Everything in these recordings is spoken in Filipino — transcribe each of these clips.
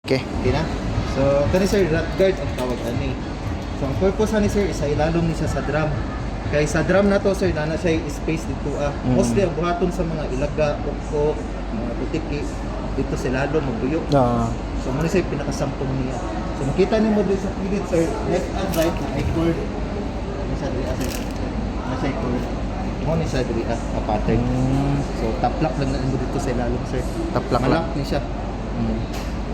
Okay. Okay na? So, kani sir, rat guard ang tawag ani. So, ang purpose ni sir is ilalom ni siya sa drum. Kaya sa drum na to sir, na siya space dito Mostly ang buhaton sa mga ilaga, ukok, mga butiki, dito sila lalo mabuyo. So, muna siya pinakasampung niya. So, makita niyo mo dito sa pilit sir, left and right na ay chord. Nasa diri sir. Nasa chord. Mo ni sa diri pattern. So, taplak lang na dito sa ilalom sir. Taplak lang. Malak ni siya.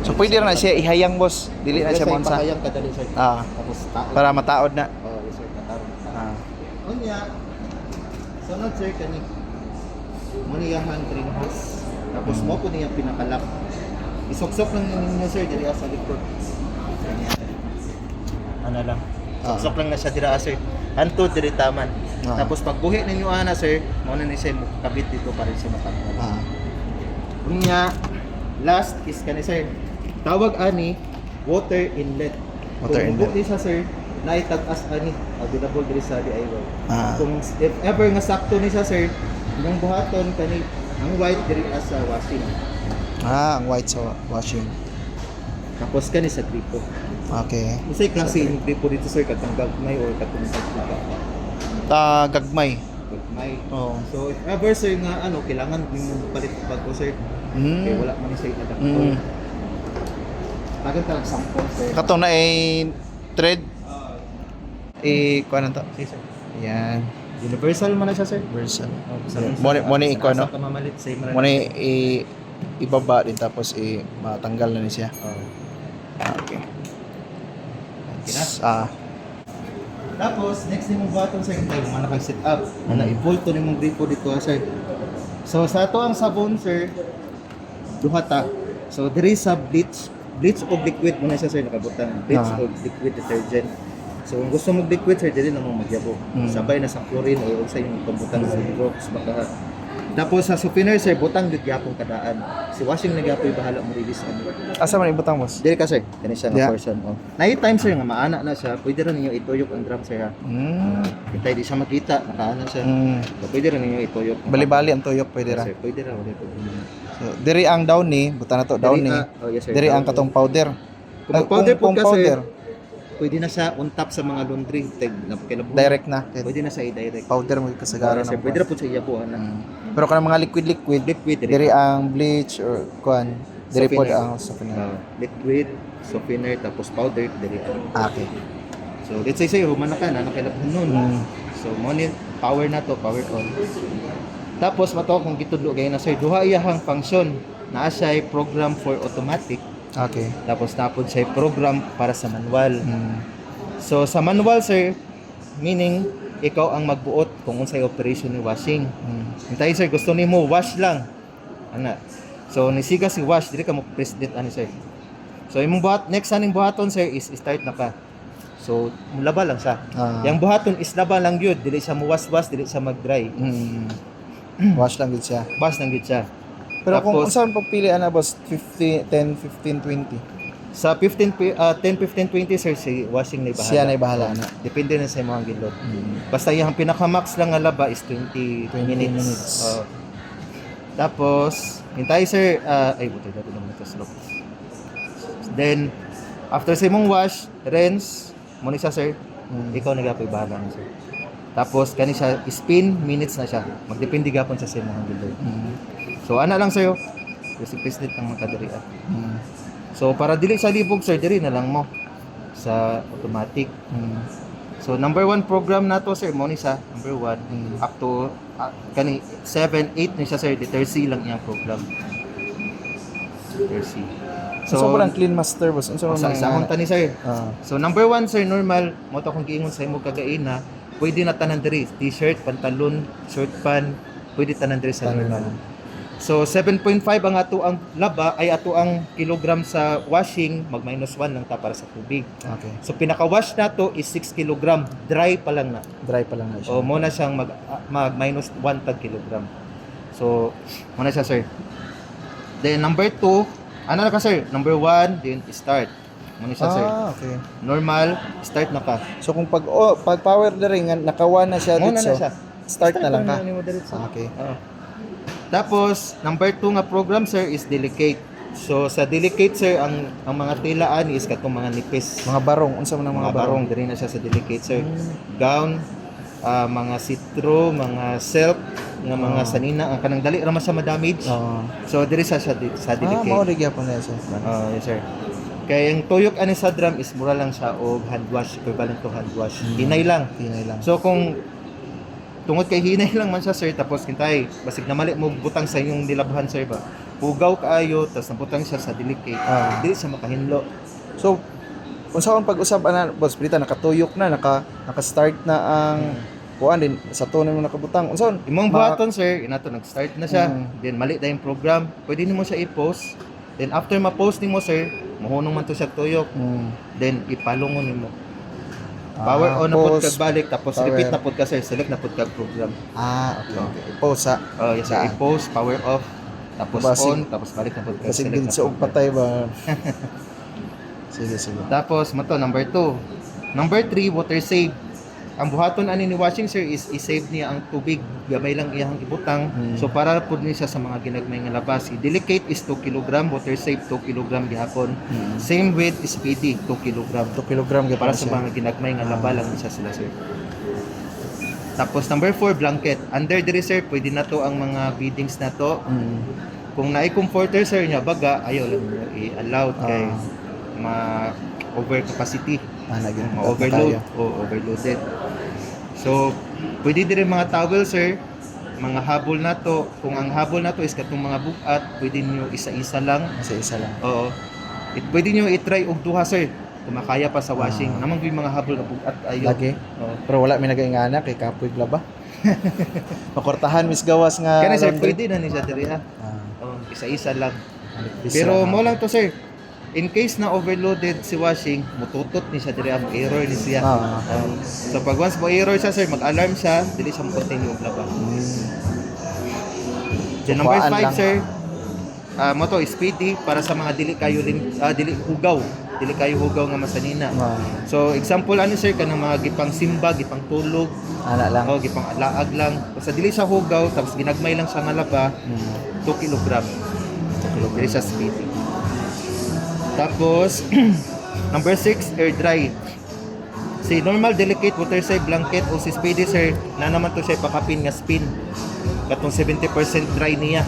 So pwede na siya ihayang boss. Dili na siya monsa. Ipahayang kadali sir. Tapos taod. Para mataod na. Oh, yes sir, tatarong. Ah. Sunod sir kani. Muniyahan greenhouse. Tapos mo po niya pinakalak. Isok-sok lang ninyo sir diri sa likod. Ano lang. Sok lang na siya dira sir. Hanto diri taman. Tapos pagbuhi ninyo ana sir, mo na ni siya kabit dito para siya matanggal. Unya last is kani sir. Tawag ani water inlet. Water inlet. Kung siya sir, naitag-as ani available diri sa DIY. Ah. Kung if ever nga sakto ni siya sir, yung buhaton kani ang white diri as sa washing. Ang white sa washing. Tapos kani sa gripo. Okay. Usay klase yung gripo dito sir katong gagmay or katong sagpuga. Gagmay. Gagmay. Oo. So if ever sir nga ano kailangan yung palit bago sir. Okay, wala man siya adapter. Tagan ta sample sir. Kato na thread. Kuha na to. Sige sir. Yan. Universal man na siya sir. Version. Mo Moni ikaw no. Mamalit sa imara. Moni ibaba din tapos matanggal na ni siya. Okay. Tapos next nimo button sir kay mo na set up. Na i-bolt to nimong gripo dito sir. So sa ato ang sabon sir duha ta. So diri sa bleach o liquid mo na siya sir nakabutang. Bleach o liquid detergent. So kung gusto mo liquid sir dili na mo magyabo. Sabay na sa chlorine o sa imong pambutang sa rocks baka. Tapos sa softener sir butang gid gyapon kadaan. Si washing na gyapon bahala mo release ano. Asa man ibutang boss? Dili ka sir, kani siya nga Yeah. person Night time sir nga maana na siya, pwede ra ninyo ituyok ang drum sir ha. Hintay di siya makita, nakaana siya. So, pwede ra ninyo ituyok. Bali-bali ang tuyok pwede ra. Sir, pwede ra wala pwede. So, diri ang downy, buta na to downy. Yes sir. Diri ang katong powder. Kung powder po ka powder, sir, pwede na siya on top sa mga laundry. direct na. Pwede na siya i-direct. Powder mo kasagaran Sir, ng pwede ra po sa iya po ana. Pero kanang mga liquid Liquid diri ang bleach or kuan diri pod Softener. ang softener. Liquid, softener, tapos powder, diri Okay. So, let's say sa'yo, humana ka na, nakilabhan nun. So, mo ni power na to, power on. Tapos, mato kung gitudlo kayo na sir, duha iyahang function. Naa siya program for automatic. Okay. Tapos, napod siya program para sa manual. So, sa manual sir, meaning, ikaw ang magbuot kung unsay operation ni washing. Hintay sir, gusto nimo wash lang. Ana. So, nisiga si wash, dili ka mo press delete ani sir. So, imong next aning buhaton sir is start na ka. So, mulaba lang siya. Yang buhaton is laba lang yun. Dili siya muwas-was, dili siya mag-dry. Wash lang gid siya. Bas lang gid siya. Pero kung Tapos, unsa man pagpili ana boss 50, 10, 15, 20. sa 10, 15, 20 sir, si washing na bahala. Siya na bahala na. Depende na sa mga gilot. Basta yung pinaka-max lang nga laba is 20 minutes. Tapos, hintay sir, buti dito naman ito slope. Then, after sa imong wash, rinse, muna siya sir, ikaw nagapoy bahala na sir. Tapos, kani siya, spin, minutes na siya. Magdepende gapon sa mga gilot. So, ana lang sa'yo, present ng mga kadirian. So, para dili sa libog sir, diri na lang mo sa automatic. So, number 1 program na to sir, mo ni sa number 1 up to kani 7, 8 ni siya sir, the 30 lang iyang program. 30. So sobrang clean master boss. Unsa man sa akong tani sir. So, number 1 sir, normal mo to kung giingon sa imo kagaina, pwede na tanan diri, t-shirt, pantalon, short pan, pwede tanan diri sa normal. So 7.5 ang ato ang laba ay ato ang kilogram sa washing, mag -1 lang ta para sa tubig. Okay. So pinaka-wash nato is 6 kilogram, dry pa lang na. Dry pa lang na siya. O mo na siyang mag -1 tag kilogram. So mo na siya sir. Then number 2, ano na ka sir? Number 1, then start. Mo na siya sir. Okay. Normal, start na ka. So kung pag power na rin nakawa na siya Mo na dito. siya. Start na lang ka. mo diretso. Okay. Tapos, number 2 nga program sir is delicate. So sa delicate sir, ang mga tilaan is katong mga nipis. Mga barong, unsa man ang Mga barong, diri na siya sa delicate sir. Gown, mga sitro, mga silk, nga mga sanina, ang kanang dali ra man sa ma-damage. Oo. So diri sa Mao delicate. ri gyapon na siya. Yes sir. Kaya yung tuyok ani sa drum is mura lang siya og hand wash, equivalent to hand wash. Hinay lang. Hinay lang. So kung tungod kay hinay lang man siya sir, tapos kintay basig na mali mo butang sa inyong nilabhan sir ba. Pugaw kaayo tapos nabutang siya sa delicate. Dili siya makahinlo. So, unsa ang pag-usab ana, boss, Brita, nakatuyok na, naka-start na ang kuan din sa tunon mo nakabutang. Unsa Imong buhaton sir, inato nag-start na siya. Mm. Then mali na yung program. Pwede nimo siya i-post. Then after ma-post nimo sir, mohunong man to siya tuyok. Then ipalungon nimo. Power on na pud post, kag balik tapos power. repeat na pud ka sir, select na pud kag program. okay. Pause sa Oh, yes sir, Saan? i-post, power off, tapos Basig- on, tapos balik na pud kag kasi select na ginsuog program. patay ba. Sige. Tapos mo to number 2. Number 3, water save. Ang buhaton ani ni washing sir is i-save niya ang tubig, gamay lang iyang ibutang. So para pud ni siya sa mga ginagmay nga labas. I-delicate is 2 kg, water save 2 kg gihapon. Same with speedy 2 kg. 2 kilogram gyapon Para sa siya. mga ginagmay nga laba lang siya sila sir. Tapos number 4, blanket. Under the sir, pwede na to ang mga beadings na to. Kung naay comforter sir niya baga, ayaw lang niyo i-allow kay ma-over capacity. Naging Ma-overload o overloaded. So, pwede din rin mga towel sir, mga habol na to. Kung ang habol na to is katong mga bukat, pwede niyo isa-isa lang. isa lang. Oo. Pwede niyo i-try og duha sir. Kung makaya pa sa washing. Namang yung mga habol na bukat ayo. Lagi. Oo. Pero wala may nagaingana kay kapoy glaba. Makortahan mis gawas nga. Kaya sir, laundry. pwede na ni siya diri ha. Oo, isa-isa lang. Bisa Pero na. mo lang to sir. In case na overloaded si washing, mututot ni siya diri ang error ni siya. So pag once mo error siya sir, mag-alarm siya, dili siya mo-continue og laba. Then number Tupaan 5 lang. sir, mo to speedy para sa mga dili kayo dili hugaw nga masanina. So example ano sir kanang mga gipang simba, gipang tulog, Ana lang. o gipang alaag lang. Basta dili siya hugaw tapos ginagmay lang siya nga laba, 2 kg. Dili siya speedy. Tapos number 6, air dry. Si normal delicate water save blanket o si speedy sir, na naman to siya pakapin nga spin. Katong 70% dry niya.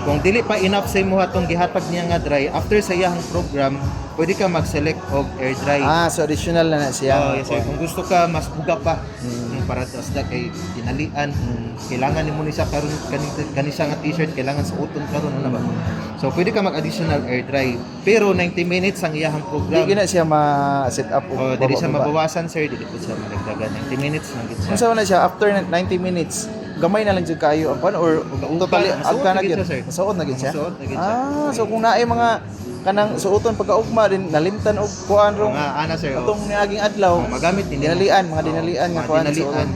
Kung dili pa enough sa imo hatong gihatag niya nga dry, after sa iyang program, pwede ka mag-select og air dry. So additional na siya. Yes, sir. Kung gusto ka mas buga pa, para taas na kay dinalian, kailangan nimo ni siya karon kanisa nga t-shirt kailangan suoton karon ano ba. So pwede ka mag-additional air dry. Pero 90 minutes ang iyang program. Di gina siya ma-set up. Dili siya mabawasan sir, dili po siya madagdagan. 90 minutes lang gid siya. Unsa na siya after 90 minutes? Gamay na lang jud kayo ang pan or totally Masuot agka na na gid gyud. siya, sir. Masuot na gyud siya. Masuot na gid siya. So kung naay mga kanang suoton pagkaugma din nalimtan og kuan rong Mga ana sir. atong niaging adlaw. Magamit din Dinalian, mga dinalian nga kuan dinalian.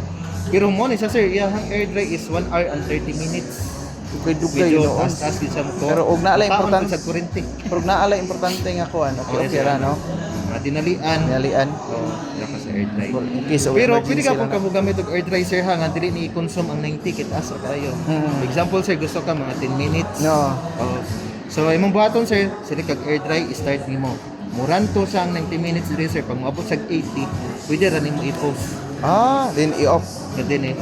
Pero mo ni siya sir, iyang air dry is 1 hour and 30 minutes. Dugay-dugay Medyo noon. taas din siya mo. Pero og naalay Kaon importante sa kurente. pero naalay importante nga kuan. Okay, yes, ra sir. no. Mga dinalian. Dinalian. Lakas sa air dry. In case of Pero pwede emergency ka lang pong na. kabugamit og air dry sir ha, nga dili ni i-consume ang 90 kit asa kayo. Example sir, gusto ka mga 10 minutes. No. Oh. So imong buhaton sir, sili kag air dry start nimo. Muran to sa 90 minutes diri sir, pag moabot sa 80, pwede ra nimo i-post. Then i-off. Pwede ni.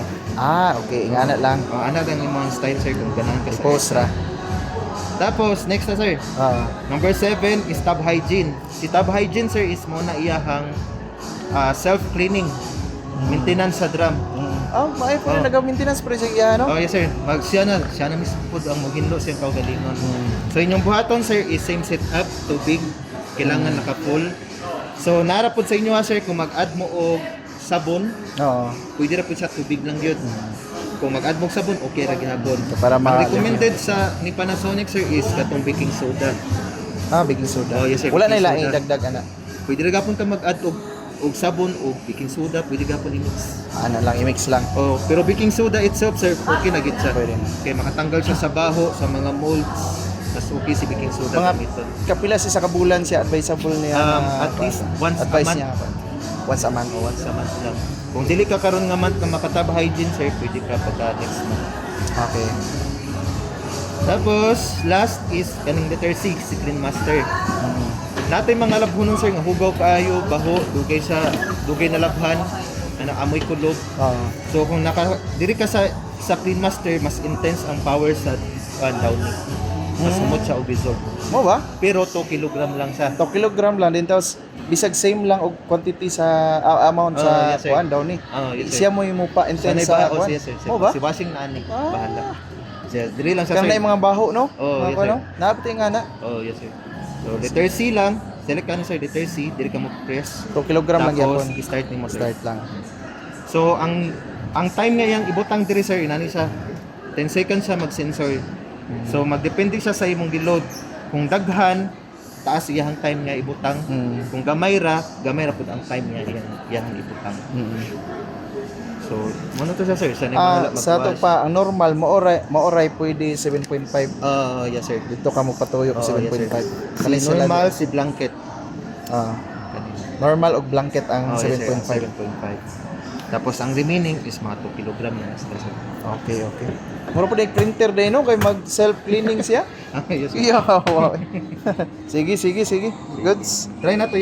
Okay, ingana lang. Ana lang imong style sir kung ganahan ka sa I-post ra. Tapos next na sir, number 7 is tub hygiene. Si tub hygiene sir is mo na iyahang self-cleaning, maintenance sa drum. Maay pa na nag-maintenance pre siya iya no. Oh yes sir, siya na mismo po ang maginlo siyang kaugalingon. So inyong buhaton sir is same setup, tubig, kailangan naka-full. So nara po sa inyo ha sir, kung mag-add mo og sabon, pwede ra po siya tubig lang yun. Kung mag-add mo og sabon, okay ra gihapon. Para Ang recommended sa ni Panasonic sir is katong baking soda. Baking soda. Oh, yes, sir, Wala na baking ilaing soda. dagdag ana. Pwede ra gapon ka mag-add og sabon o baking soda, pwede gapon i-mix. Ana lang i-mix lang. Oh, pero baking soda itself sir, okay na gid siya. Pwede na. Kaya makatanggal siya sa baho, sa mga molds. Mas okay si baking soda Mga gamiton. kapila sa kabulan siya advisable niya At least once a advice month. niya once a month. Once a month lang. Kung dili ka karon nga month nga makatab hygiene sir, pwede ka pagka next month. Okay. Tapos, last is kaning letter C, si Clean Master. Natay mga labhunon sir, nga hugaw kaayo, baho, dugay na labhan, ano, amoy kulog. So kung diri ka sa Clean Master, mas intense ang power sa downy. Mas sumot siya og result. Mo ba? Pero 2 kilogram lang siya. 2 kilogram lang din tapos bisag same lang og quantity sa amount sa yes, sir. kuan daw ni. Yes, sir. Siya mo yung pa intense Sanay sa ba? kuan. Yes, sir. Mo ba? Si Washing na ani. Bahala. Siya, diri lang sa Kaya na yung mga baho, no? Yes, ano? sir. Napiti nga na. Yes, sir. So, letter C lang. Select ka na, sir, letter C. Diri ka mo press. 2 kilogram lang Tapos, yapon. i-start ni mo, sir. Start lang. So, ang time nga yang ibutang diri, sir, inani siya. 10 seconds siya mag-sensor. So, magdepende siya sa imong giload. Kung daghan, taas iyang time nga ibutang. Kung gamay ra pud ang time nga iyang ibutang. So, mo to siya, sir. Sa Sa to pa ang normal maoray pwede 7.5. Yes, sir. Dito ka mo patuyo Yes, sir. 7.5. Si normal, si blanket. Normal og blanket ang Yes, sir, 7.5. 7.5. Tapos, ang remaining is mga 2 kilogram yan. Sir. Okay. Mura po printer din no kay mag self cleaning siya. Yes, sir. Iya. Wow. Sige. Goods. Try na to.